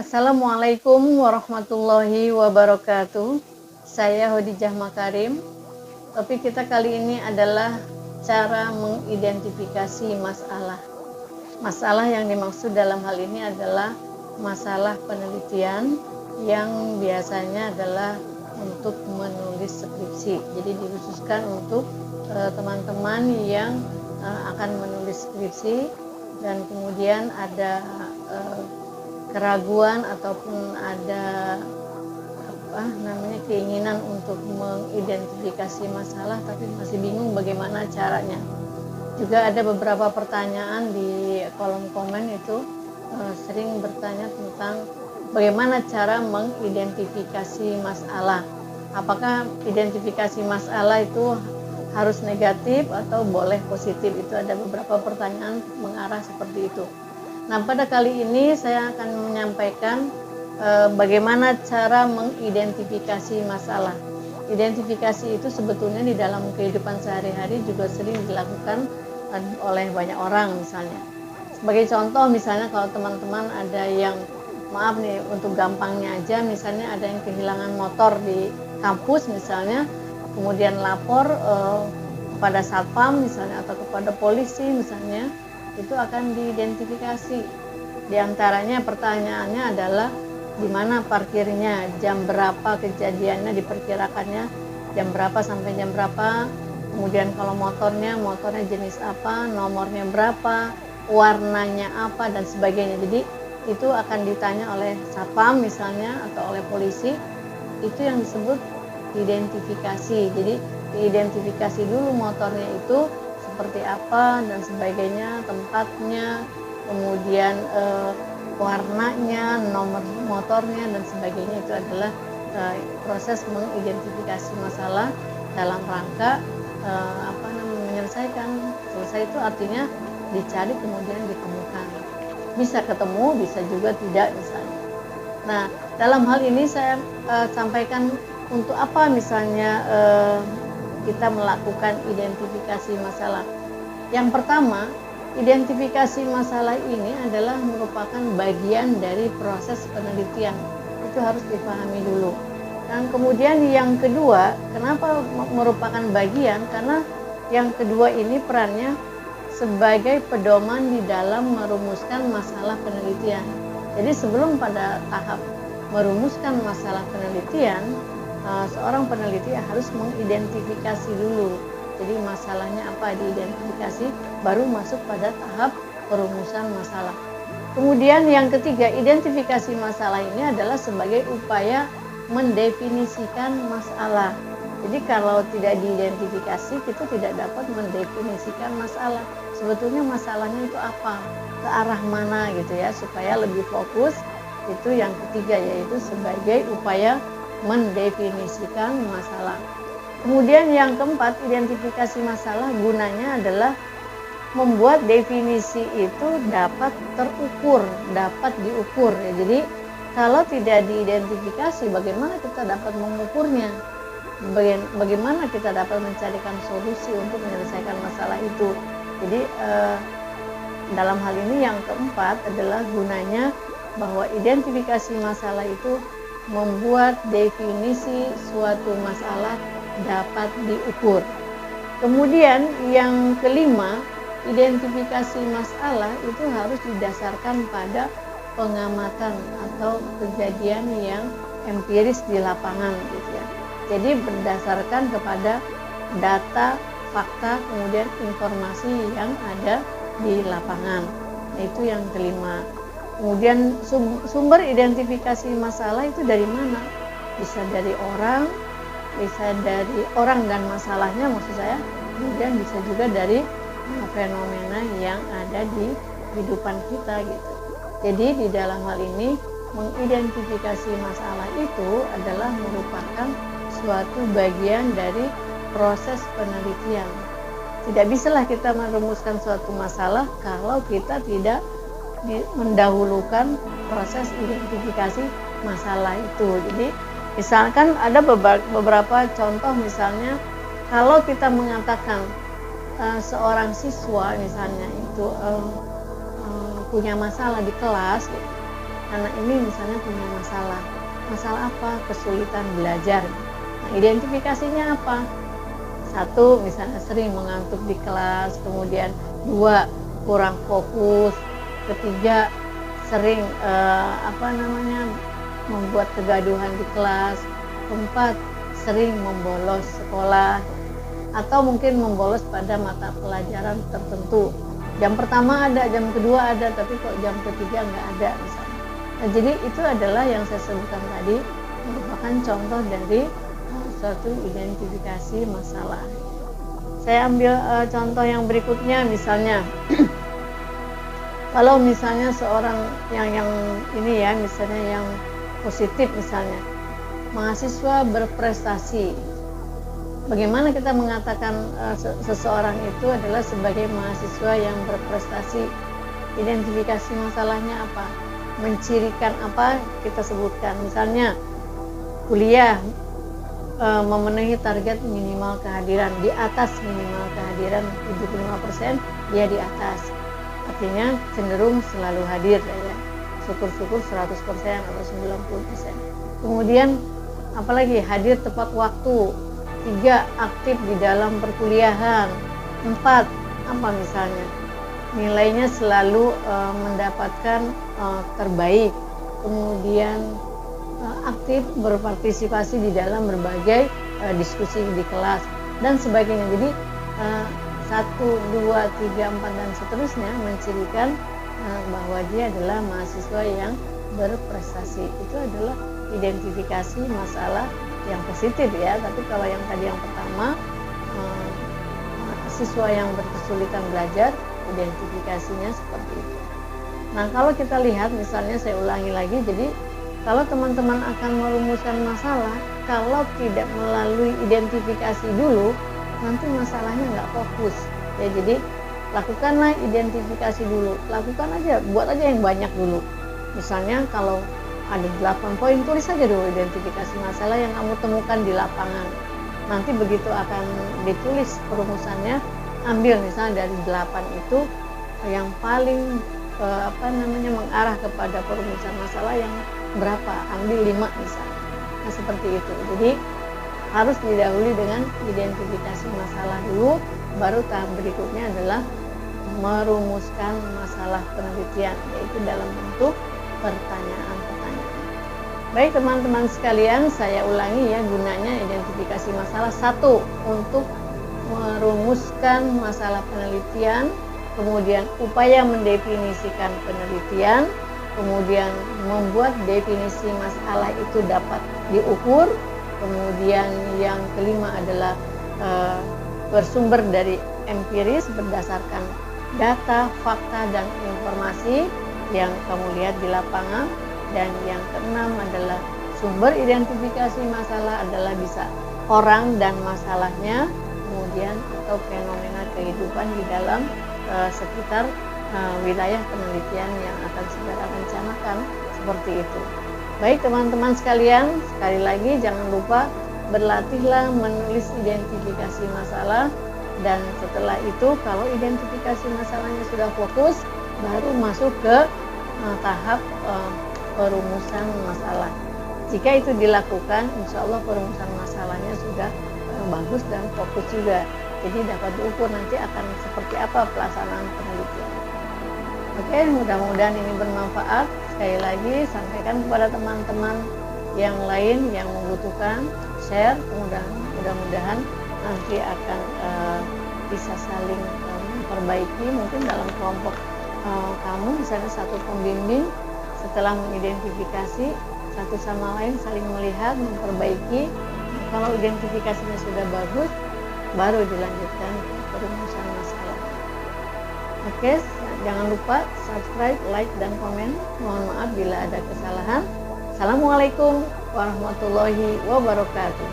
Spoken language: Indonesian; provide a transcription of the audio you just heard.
Assalamualaikum warahmatullahi wabarakatuh. Saya Hodijah Makarim. Topik kita kali ini adalah cara mengidentifikasi masalah. Masalah yang dimaksud dalam hal ini adalah masalah penelitian yang biasanya adalah untuk menulis skripsi. Jadi dikhususkan untuk teman-teman yang akan menulis skripsi dan kemudian ada keraguan ataupun ada keinginan untuk mengidentifikasi masalah tapi masih bingung bagaimana caranya. Juga ada beberapa pertanyaan di kolom komen itu sering bertanya tentang bagaimana cara mengidentifikasi masalah. Apakah identifikasi masalah itu harus negatif atau boleh positif? Itu ada beberapa pertanyaan mengarah seperti itu. Nah, pada kali ini saya akan menyampaikan bagaimana cara mengidentifikasi masalah. Identifikasi itu sebetulnya di dalam kehidupan sehari-hari juga sering dilakukan oleh banyak orang misalnya. Sebagai contoh misalnya kalau teman-teman ada yang, maaf nih untuk gampangnya aja, misalnya ada yang kehilangan motor di kampus misalnya, kemudian lapor kepada satpam misalnya atau kepada polisi misalnya, itu akan diidentifikasi. Di antaranya pertanyaannya adalah di mana parkirnya, jam berapa kejadiannya, diperkirakannya jam berapa sampai jam berapa, kemudian kalau motornya jenis apa, nomornya berapa, warnanya apa dan sebagainya. Jadi itu akan ditanya oleh satpam misalnya atau oleh polisi. Itu yang disebut identifikasi. Jadi diidentifikasi dulu motornya itu seperti apa dan sebagainya, tempatnya, kemudian warnanya, nomor motornya dan sebagainya. Itu adalah proses mengidentifikasi masalah dalam rangka menyelesaikan. Selesai itu artinya dicari kemudian ditemukan. Bisa ketemu, bisa juga tidak misalnya. Nah, dalam hal ini saya sampaikan untuk apa misalnya kita melakukan identifikasi masalah. Yang pertama, identifikasi masalah ini adalah merupakan bagian dari proses penelitian. Itu harus dipahami dulu. Dan kemudian yang kedua, kenapa merupakan bagian? Karena yang kedua ini perannya sebagai pedoman di dalam merumuskan masalah penelitian. Jadi sebelum pada tahap merumuskan masalah penelitian, seorang peneliti harus mengidentifikasi dulu. Jadi masalahnya apa, diidentifikasi, baru masuk pada tahap perumusan masalah. Kemudian yang ketiga, identifikasi masalah ini adalah sebagai upaya mendefinisikan masalah. Jadi kalau tidak diidentifikasi, kita tidak dapat mendefinisikan masalah. Sebetulnya masalahnya itu apa, ke arah mana gitu ya, supaya lebih fokus. Itu yang ketiga, yaitu sebagai upaya mendefinisikan masalah. Kemudian yang keempat, identifikasi masalah gunanya adalah membuat definisi itu dapat terukur, dapat diukur. Jadi kalau tidak diidentifikasi, bagaimana kita dapat mengukurnya? Bagaimana kita dapat mencarikan solusi untuk menyelesaikan masalah itu? Jadi dalam hal ini yang keempat adalah gunanya bahwa identifikasi masalah itu membuat definisi suatu masalah dapat diukur. Kemudian yang kelima, identifikasi masalah itu harus didasarkan pada pengamatan atau kejadian yang empiris di lapangan gitu ya. Jadi berdasarkan kepada data, fakta, kemudian informasi yang ada di lapangan. Nah, itu yang kelima. Kemudian sumber identifikasi masalah itu dari mana? Bisa dari orang, bisa dari orang dan masalahnya maksud saya, kemudian bisa juga dari fenomena yang ada di kehidupan kita gitu. Jadi di dalam hal ini mengidentifikasi masalah itu adalah merupakan suatu bagian dari proses penelitian. Tidak bisalah kita merumuskan suatu masalah kalau kita tidak mendahulukan proses identifikasi masalah itu. Jadi misalkan ada beberapa contoh, misalnya kalau kita mengatakan seorang siswa misalnya itu punya masalah di kelas, anak ini misalnya punya masalah. Masalah apa? Kesulitan belajar. Nah, identifikasinya apa? Satu, misalnya sering mengantuk di kelas, kemudian dua, kurang fokus, ketiga, sering membuat kegaduhan di kelas, keempat, sering membolos sekolah, atau mungkin membolos pada mata pelajaran tertentu. Jam pertama ada, jam kedua ada, tapi kok jam ketiga nggak ada misalnya. Nah, jadi itu adalah yang saya sebutkan tadi, merupakan contoh dari suatu identifikasi masalah. Saya ambil contoh yang berikutnya, misalnya kalau misalnya seorang yang ini ya, misalnya yang positif, misalnya mahasiswa berprestasi. Bagaimana kita mengatakan seseorang itu adalah sebagai mahasiswa yang berprestasi? Identifikasi masalahnya apa? Mencirikan apa kita sebutkan? Misalnya kuliah memenuhi target minimal kehadiran, di atas minimal kehadiran 75%, dia di atas. Artinya cenderung selalu hadir ya. Syukur-syukur 100% atau 90%. Kemudian apalagi hadir tepat waktu. 3, aktif di dalam perkuliahan. 4, apa misalnya? Nilainya selalu mendapatkan terbaik. Kemudian aktif berpartisipasi di dalam berbagai diskusi di kelas dan sebagainya. Jadi 1, 2, 3, 4 dan seterusnya mencirikan bahwa dia adalah mahasiswa yang berprestasi. Itu adalah identifikasi masalah yang positif ya. Tapi kalau yang tadi yang pertama, siswa yang berkesulitan belajar, identifikasinya seperti itu. Nah, kalau kita lihat misalnya, saya ulangi lagi, jadi kalau teman-teman akan merumuskan masalah, kalau tidak melalui identifikasi dulu, nanti masalahnya nggak fokus. Ya, jadi lakukanlah identifikasi dulu. Lakukan aja, buat aja yang banyak dulu. Misalnya kalau ada 8 poin, tulis saja dulu identifikasi masalah yang kamu temukan di lapangan. Nanti begitu akan ditulis perumusannya, ambil misalnya dari 8 itu yang paling mengarah kepada perumusan masalah yang berapa, ambil 5 misalnya. Nah, seperti itu. Jadi harus didahului dengan identifikasi masalah dulu, baru tahap berikutnya adalah merumuskan masalah penelitian, yaitu dalam bentuk pertanyaan-pertanyaan. Baik teman-teman sekalian, saya ulangi ya, gunanya identifikasi masalah. 1, untuk merumuskan masalah penelitian, kemudian upaya mendefinisikan penelitian, kemudian membuat definisi masalah itu dapat diukur, kemudian yang kelima adalah bersumber dari empiris berdasarkan data, fakta, dan informasi yang kamu lihat di lapangan, dan yang keenam adalah sumber identifikasi masalah adalah bisa orang dan masalahnya, kemudian atau fenomena kehidupan di dalam sekitar wilayah penelitian yang akan saudara rencanakan, seperti itu. Baik teman-teman sekalian, sekali lagi jangan lupa berlatihlah menulis identifikasi masalah, dan setelah itu kalau identifikasi masalahnya sudah fokus, baru masuk ke tahap perumusan masalah. Jika itu dilakukan, insya Allah perumusan masalahnya sudah bagus dan fokus juga. Jadi dapat diukur nanti akan seperti apa pelaksanaan penelitian. Oke, mudah-mudahan ini bermanfaat. Sekali lagi, sampaikan kepada teman-teman yang lain yang membutuhkan, share. Mudah-mudahan nanti akan bisa saling memperbaiki. Mungkin dalam kelompok kamu, misalnya satu pembimbing, setelah mengidentifikasi, satu sama lain saling melihat, memperbaiki. Kalau identifikasinya sudah bagus, baru dilanjutkan ke perumusan masalah. Oke, jangan lupa subscribe, like, dan komen. Mohon maaf bila ada kesalahan. Assalamualaikum warahmatullahi wabarakatuh.